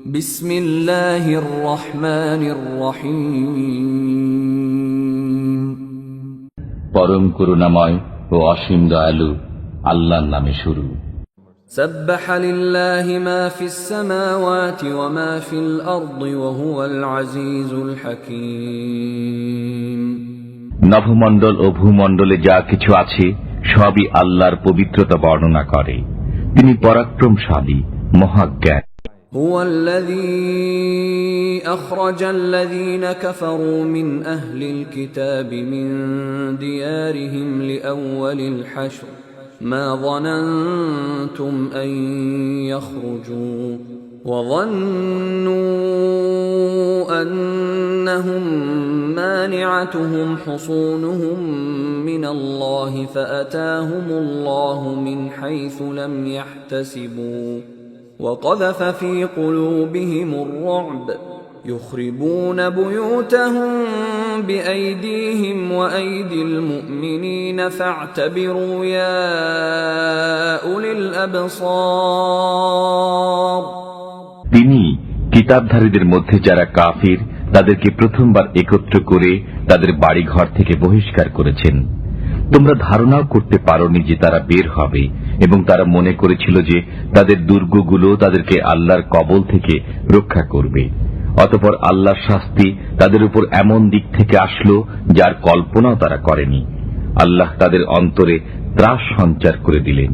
بسم الله الرحمن الرحيم পরম করুণাময় ও অসীম দয়ালু আল্লাহর নামে শুরু। سبح لله ما في السماوات وما في الأرض وهو العزيز الحكيم নভমণ্ডল ও ভূমণ্ডলে যা কিছু আছে সবই আল্লাহর পবিত্রতা বর্ণনা করে। তিনি পরাক্রমশালী, মহাজ্ঞানী। هو الذي أخرج الذين كفروا من أهل الكتاب من ديارهم لأول الحشر ما ظننتم أن يخرجوا وظنوا أنهم مانعتهم حصونهم من الله فأتاهم الله من حيث لم يحتسبوا وقذف في قلوبهم الرعب يخربون بيوتهم بأيديهم وأيدي المؤمنين فاعتبروا يا أولي الأبصار তিনি কিতাবধারীদের মধ্যে যারা কাফির তাদেরকে প্রথমবার একত্র করে তাদের বাড়িঘর থেকে বহিষ্কার করেছেন। তোমরা ধারণাও করতে পারোনি যে তারা বের হবে, এবং তারা মনে করেছিল যে তাদের দুর্গগুলো তাদেরকে আল্লাহর কবল থেকে রক্ষা করবে। অতঃপর আল্লাহর শাস্তি তাদের উপর এমন দিক থেকে আসলো যার কল্পনাও তারা করেনি। আল্লাহ তাদের অন্তরে ত্রাস সঞ্চার করে দিলেন।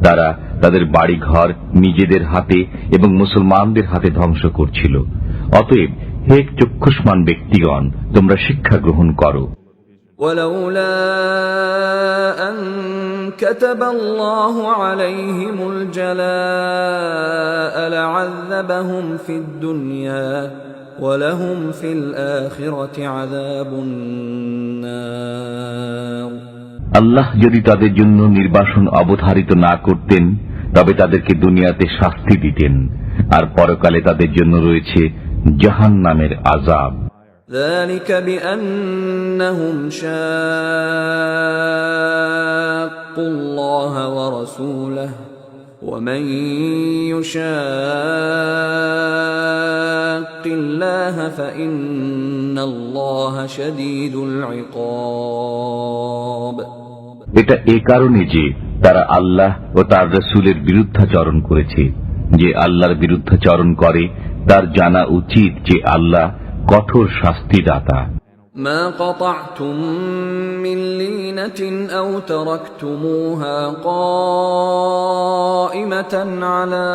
তারা তাদের বাড়িঘর নিজেদের হাতে এবং মুসলমানদের হাতে ধ্বংস করছিল। অতএব হে চক্ষুষ্মান ব্যক্তিগণ, তোমরা শিক্ষা গ্রহণ করো। ولولا أن كتب الله عليهم الجلاء لعذبهم في الدنيا ولهم في الآخرة عذاب النار আল্লাহ যদি তাদের জন্য নির্বাসন অবধারিত না করতেন তবে তাদেরকে দুনিয়াতে শাস্তি দিতেন, আর পরকালে তাদের জন্য রয়েছে জাহান্নামের আযাব। ذلك بأنهم شاقوا الله ورسوله ومن يشاق الله فإن الله شديد العقاب এটা এ কারণে যে তারা আল্লাহ ও তার রাসূলের বিরুদ্ধাচরণ করেছে। যে আল্লাহর বিরুদ্ধাচরণ করে তার জানা উচিত যে আল্লাহ কঠোর শাস্তিদাতা। ما قطعتم من لينة أو تركتموها قائمة على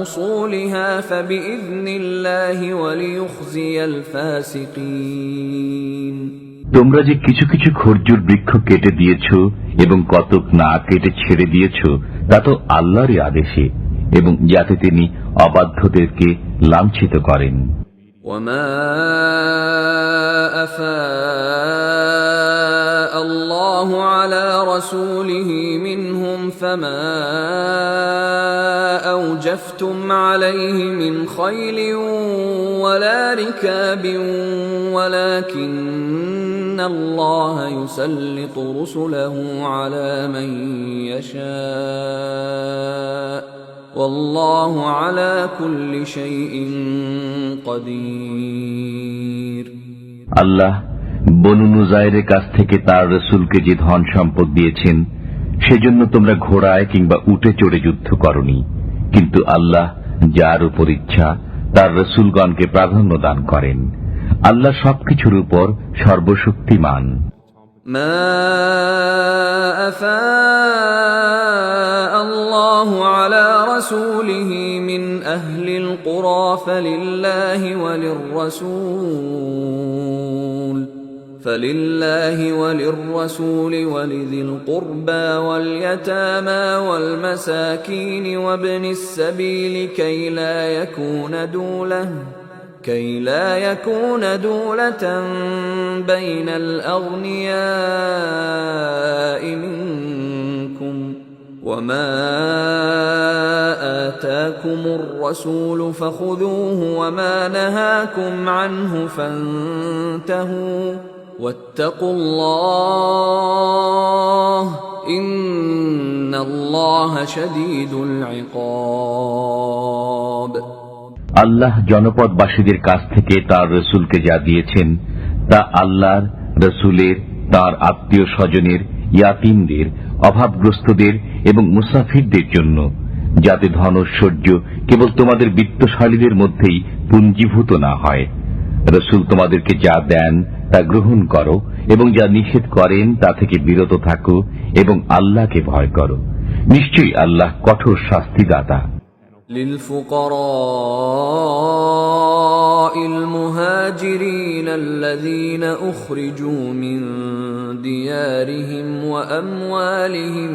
أصولها فبإذن الله وليخزي الفاسقين তোমরা যে কিছু কিছু খরজুর বৃক্ষ কেটে দিয়েছ এবং কতক না কেটে ছেড়ে দিয়েছ তা তো আল্লাহরই আদেশে, এবং যাতে তিনি অবাধ্যদেরকে লাঞ্ছিত করেন। وما أفاء الله على رسوله منهم فما أوجفتم عليه من خيل ولا ركاب ولكن الله يسلط رسله على من يشاء والله على كل شيء قدير আল্লাহ বনু নুযায়রের কাছ থেকে তার রাসূলকে যে ধন সম্পদ দিয়েছেন সেজন্য তোমরা ঘোড়ায় কিংবা উটে চড়ে যুদ্ধ করনি, কিন্তু আল্লাহ যার উপর ইচ্ছা তার রাসূলগণকে প্রাধান্য দান করেন। আল্লাহ সবকিছুর উপর সর্বশক্তিমান। ما أفاء الله على رسوله من أهل القرى فلله وللرسول ولذي القربى واليتامى والمساكين وابن السبيل كي لا يكون دولة بين الأغنياء منكم وما آتاكم الرسول فخذوه وما نهاكم عنه فانتهوا واتقوا الله إن الله شديد العقاب আল্লাহ জনপদবাসীদের কাছ থেকে তার রসুলকে যা দিয়েছেন তা আল্লাহর রসুলের, তার আত্মীয় স্বজনের, ইয়াতীমদের, অভাবগ্রস্তদের এবং মুসাফিরদের জন্য, যাতে ধনৈশ্বর্য কেবল তোমাদের বিত্তশালীদের মধ্যেই পুঞ্জীভূত না হয়। রসুল তোমাদেরকে যা দেন তা গ্রহণ করো এবং যা নিষেধ করেন তা থেকে বিরত থাকো এবং আল্লাহকে ভয় করো। নিশ্চয়ই আল্লাহ কঠোর শাস্তিদাতা। للفقراء المهاجرين الذين أخرجوا من ديارهم وأموالهم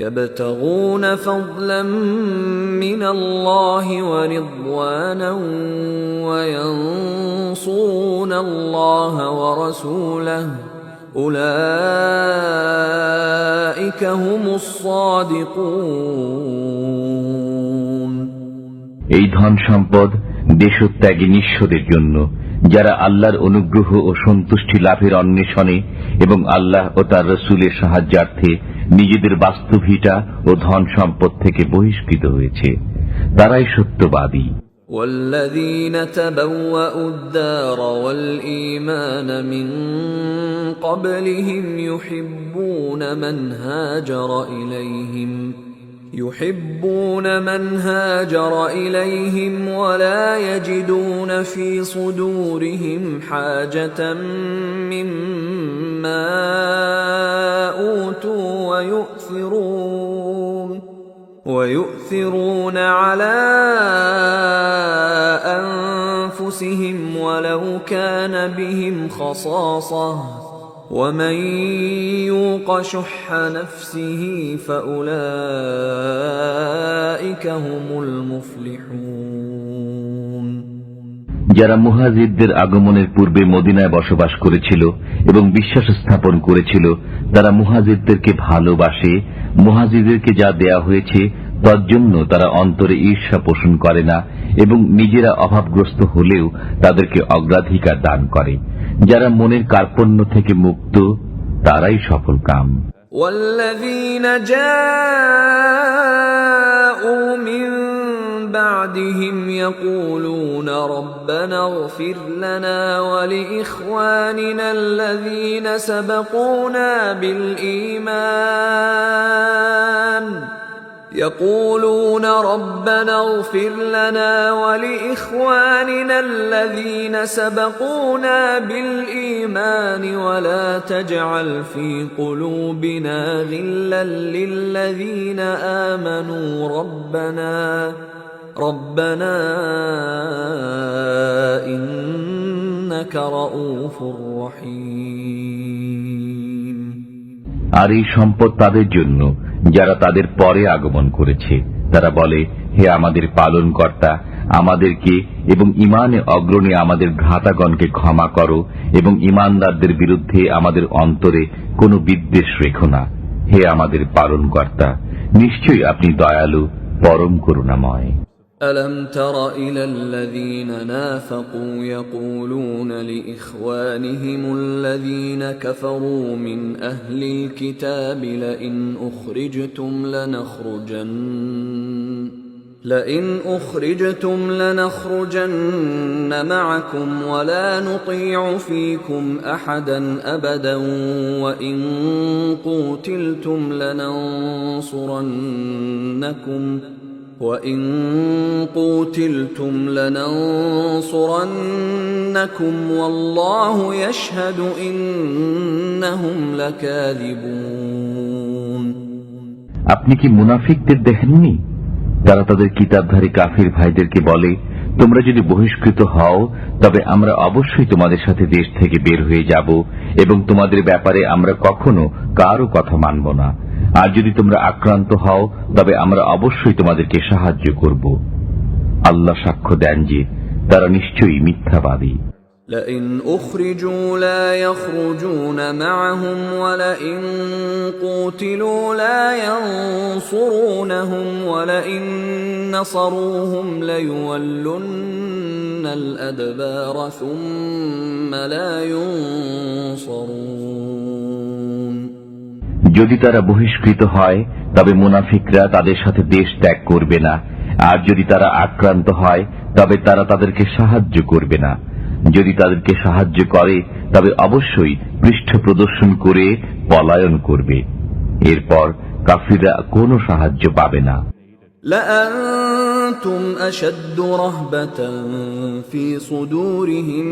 يبتغون فضلا من الله ورضوانا وينصرون الله ورسوله أولئك هم الصادقون। এই ধন সম্পদ দেশত্যাগী নিঃস্বদের জন্য, যারা আল্লাহর অনুগ্রহ ও সন্তুষ্টি লাভের অন্বেষণে এবং আল্লাহ ও তার রসুলের সাহায্যার্থে নিজেদের বাস্তুভিটা ও ধন সম্পদ থেকে বহিষ্কৃত হয়েছে, তারাই সত্যবাদী। والذين تبوأوا الدار والإيمان من قبلهم يحبون من هاجر إليهم ولا يجدون في صدورهم حاجة مما أوتوا ويؤثرون على أنفسهم ولو كان بهم خصاصة ومن يوق شح نفسه فأولئك هم المفلحون। যারা মুহাজিরদের আগমনের পূর্বে মদিনায় বসবাস করেছিল এবং বিশ্বাস স্থাপন করেছিল, তারা মুহাজিরদেরকে ভালোবাসে। মুহাজিরদেরকে যা দেয়া হয়েছে তার জন্য তারা অন্তরে ঈর্ষা পোষণ করে না এবং নিজেরা অভাবগ্রস্ত হলেও তাদেরকে অগ্রাধিকার দান করে। যারা মনের কার্পণ্য থেকে মুক্ত, তারাই সফল কাম। والذين جاءوا من بعدهم يقولون ربنا اغفر لنا ولإخواننا الذين سبقونا بالإيمان ولا تجعل في قلوبنا غلا للذين آمنوا ربنا إنك رؤوف رحيم। আর এই সম্পদ তাদের জন্য যারা তাদের পরে আগমন করেছে। তারা বলে, হে আমাদের পালনকর্তা, আমাদেরকে এবং ঈমানে অগ্রণী আমাদের ভ্রাতাগণকে ক্ষমা করো এবং ঈমানদারদের বিরুদ্ধে আমাদের অন্তরে কোনো বিদ্বেষ রেখো না। হে আমাদের পালনকর্তা, নিশ্চয়ই আপনি দয়ালু, পরম করুণাময়। ألم تر إلى الذين نافقوا يقولون لإخوانهم الذين كفروا من أهل الكتاب لئن أخرجتم لنخرجن معكم ولا نطيع فيكم أحدا أبدا وإن قوتلتم لننصرنكم والله يشهد إنهم لكاذبون। আপনি কি মুনাফিকদের দেখেননি? তারা তাদের কিতাবধারী কাফির ভাইদেরকে বলে, তোমরা যদি বহিষ্কৃত হও তবে আমরা অবশ্যই তোমাদের সাথে দেশ থেকে বের হয়ে যাব এবং তোমাদের ব্যাপারে আমরা কখনো কারো কথা মানব না। আর যদি তোমরা আক্রান্ত হও তবে আমরা অবশ্যই তোমাদেরকে সাহায্য করব। আল্লাহ সাক্ষ্য দেন যে তারা নিশ্চয়ই মিথ্যাবাদী। لئن أخرجوا لا يخرجون معهم ولئن قوتلوا لا ينصرونهم ولئن نصروهم ليولن الأدبار ثم لا ينصرون। যদি তারা বহিষ্কৃত হয় তবে মুনাফিকরা তাদের সাথে দেশ ত্যাগ করবে না, আর যদি তারা আক্রান্ত হয় তবে তারা তাদেরকে সাহায্য করবে না। যদি তাদেরকে সাহায্য করে তবে অবশ্যই পৃষ্ঠ প্রদর্শন করে পলায়ন করবে। এরপর কাফিররা কোনো সাহায্য পাবে না। لأنتم أشد رهبة في صدورهم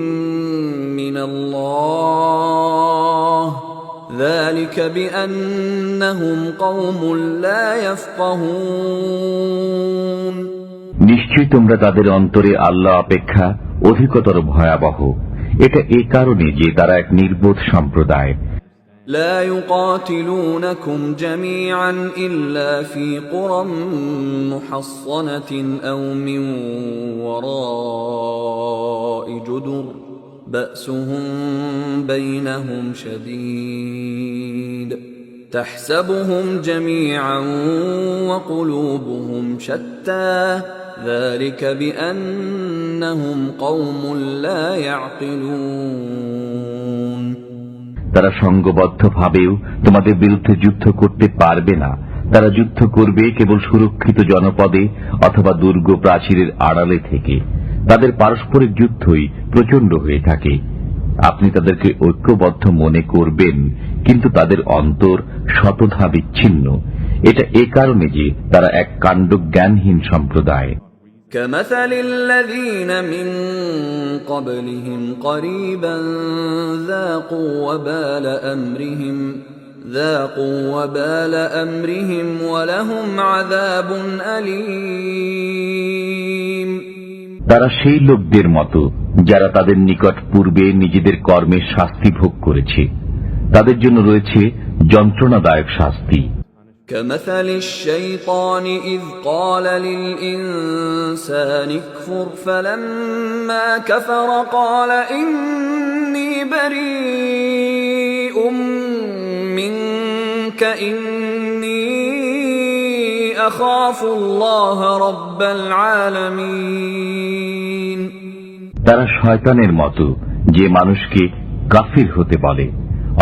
من الله ذلك بأنهم قوم لا يفقهون নিশ্চয়ই তোমরা তাদের অন্তরে আল্লাহ অপেক্ষা অধিকতর ভয়াবহ। এটা এ কারণে যে তারা এক নির্বোধ সম্প্রদায়। لا يقاتلونكم جميعا إلا في قرى محصنة أو من وراء جدر بأسهم بينهم شديد تحسبهم جميعا وقلوبهم شتى ذلك بأنهم قوم لا يعقلون তারা সংঘবদ্ধভাবেও তোমাদের বিরুদ্ধে যুদ্ধ করতে পারবে না। তারা যুদ্ধ করবে কেবল সুরক্ষিত জনপদে অথবা দুর্গ প্রাচীরের আড়ালে থেকে। তাদের পারস্পরিক যুদ্ধই প্রচন্ড হয়ে থাকে। আপনি তাদেরকে ঐক্যবদ্ধ মনে করবেন, কিন্তু তাদের অন্তর শতধা বিচ্ছিন্ন। এটা এ কারণে যে তারা এক কাণ্ডজ্ঞানহীন সম্প্রদায়। كمثل الذين من قبلهم قريبا ذاقوا وبال أمرهم ولهم عذاب أليم তারা সেই লোকদের মতো যারা তাদের নিকট পূর্বে নিজেদের কর্মের শাস্তি ভোগ করেছে। তাদের জন্য রয়েছে যন্ত্রণাদায়ক শাস্তি। كمثل الشيطان إذ قال للإنسان اكفر فلما كفر قال إني بريء منك إني أخاف الله رب العالمين তারা শয়তানের মতো যে মানুষকে কাফির হতে বলে,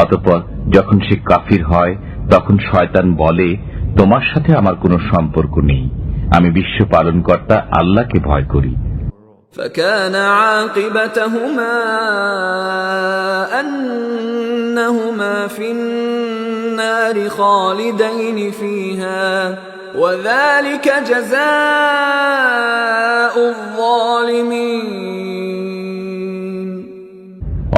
অতঃপর যখন সে কাফির হয় তখন শয়তান বলে, তোমার সাথে আমার কোনো সম্পর্ক নেই, আমি বিশ্ব পালনকর্তা আল্লাহকে ভয় করি। فكان عاقبتهما أنهما في النار خالدين فيها وذلك جزاء الظالمين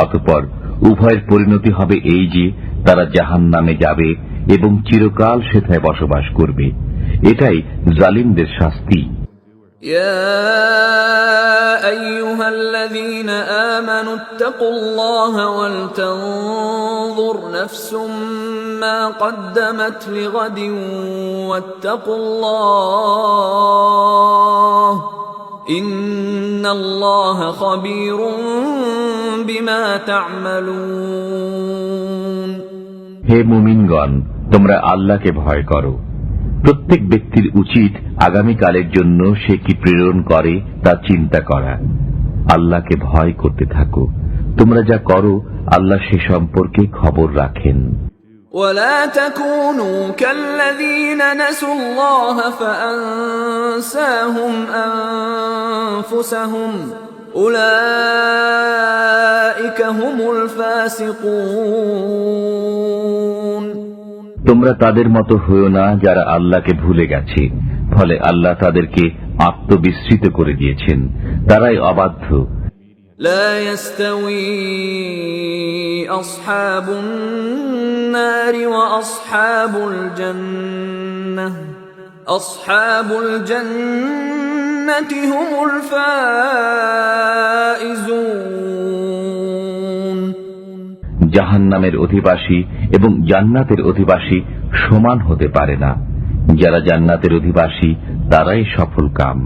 অতঃপর উভয়ের পরিণতি হবে এই যে তারা জাহান্নামে যাবে এবং চিরকাল সেথায় বসবাস করবে। এটাই জালিমদের শাস্তি। يا أيها الذين آمنوا اتقوا الله ولتنظر نفس ما قدمت لغد واتقوا الله إن الله خبير بما تعملون হে মুমিনগণ, তোমরা আল্লাহকে ভয় করো। প্রত্যেক ব্যক্তির উচিত আগামীকালের জন্য সে কি প্রেরণ করে তা চিন্তা করা। আল্লাহকে ভয় করতে থাকো। তোমরা যা করো আল্লাহ সে সম্পর্কে খবর রাখেন। ولا تكونوا كالذين نسوا الله فأنساهم أنفسهم أولئك هم الفاسقون তোমরা তাদের মতো হইও না যারা আল্লাহকে ভুলে গেছে, ফলে আল্লাহ তাদেরকে আত্মবিস্মৃত করে দিয়েছেন। তারাই অবাধ্য। لا يستوي أصحاب النار وأصحاب الجنة أصحاب الجنة هم الفائزون জাহান্নামের অধিবাসী এবং জান্নাতের অধিবাসী সমান হতে পারে না। যারা জান্নাতের অধিবাসী তারাই সফল কাম।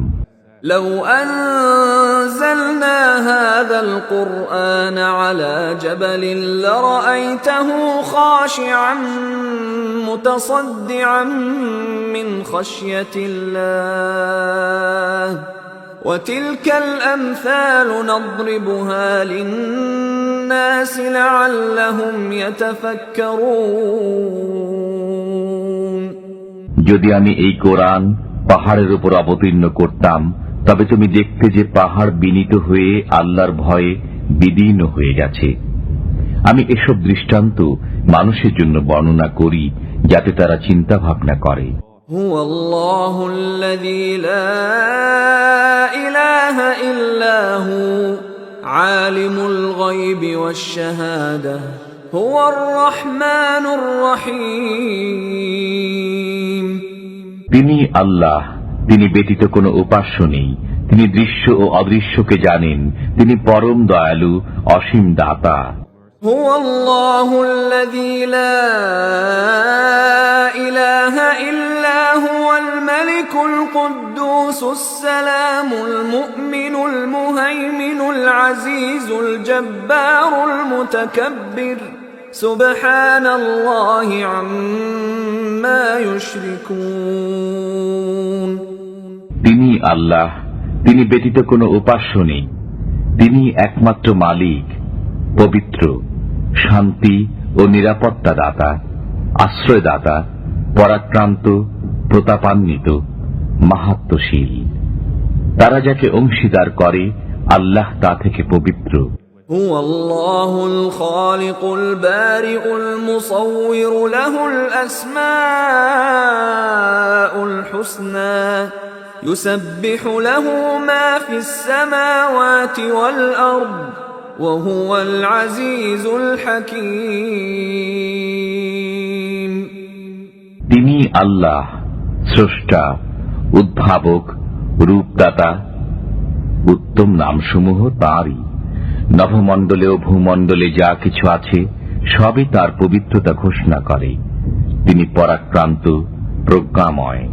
لو أنزلنا هذا القرآن على جبل لرأيته خاشعا متصدعا من خشية الله وتلك الأمثال نضربها للناس لعلهم يتفكرون যদি আমি এই কোরআন পাহাড়ের উপর অবতীর্ণ করতাম, তবে তুমি দেখতে যে পাহাড় বিনীত হয়ে আল্লাহর ভয়ে বিদীর্ণ হয়ে গেছে। আমি এসব দৃষ্টান্ত মানুষের জন্য বর্ণনা করি, যাতে তারা চিন্তা ভাবনা করে। هو الله الذي لا إله إلا هو عالم الغيب والشهادة هو الرحمن الرحيم। তিনি আল্লাহ, তিনি ব্যতীত কোনো উপাস্য নেই। তিনি দৃশ্য ও অদৃশ্যকে জানেন। তিনি পরম দয়ালু, অসীম দাতা। هو الله الذي لا إله إلا هو الملك القدوس السلام المؤمن المهيمن العزيز الجبار المتكبر سبحان الله عما يشركون। তিনি আল্লাহ, তিনি ব্যতীত কোনো উপাস্য নেই। তিনি একমাত্র মালিক, পবিত্র, শান্তি ও নিরাপত্তা দাতা, আশ্রয়দাতা, পরাক্রান্ত, প্রতাপান্বিত, মাহাত্ম্যশীল। তারা যাকে অংশীদার করে, আল্লাহ তা থেকে পবিত্র। هو الله الخالق البارئ المصور له الأسماء الحسنى يسبح له ما في السماوات والأرض وهو العزيز الحكيم। তিনি আল্লাহ, স্রষ্টা, উদ্ভাবক, রূপদাতা। উত্তম নামসমূহ তাঁরই। নভমণ্ডলে ও ভূমণ্ডলে যা কিছু আছে, সবই তার পবিত্রতা ঘোষণা করে। তিনি পরাক্রান্ত, প্রজ্ঞাময়।